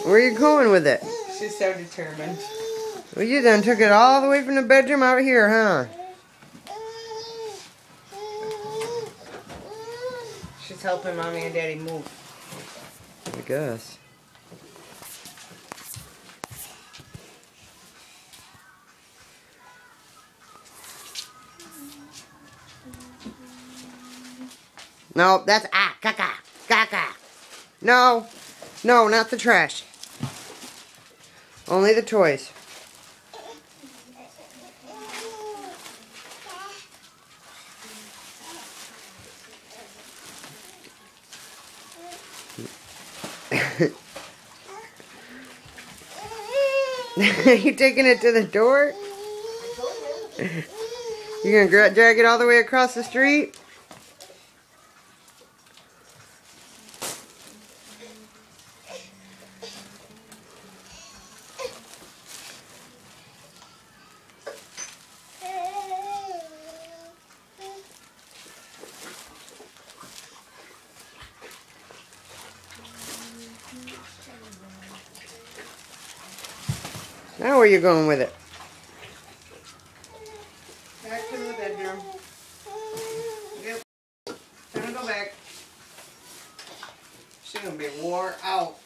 Where are you going with it? She's so determined. Well, you done took it all the way from the bedroom out here, huh? She's helping Mommy and Daddy move. I guess. No, that's caca, caca. No, no, not the trash. Only the toys. You taking it to the door? You gonna drag it all the way across the street? Now where you going with it? Back to the bedroom. Yep. Time to go back. She's gonna be wore out.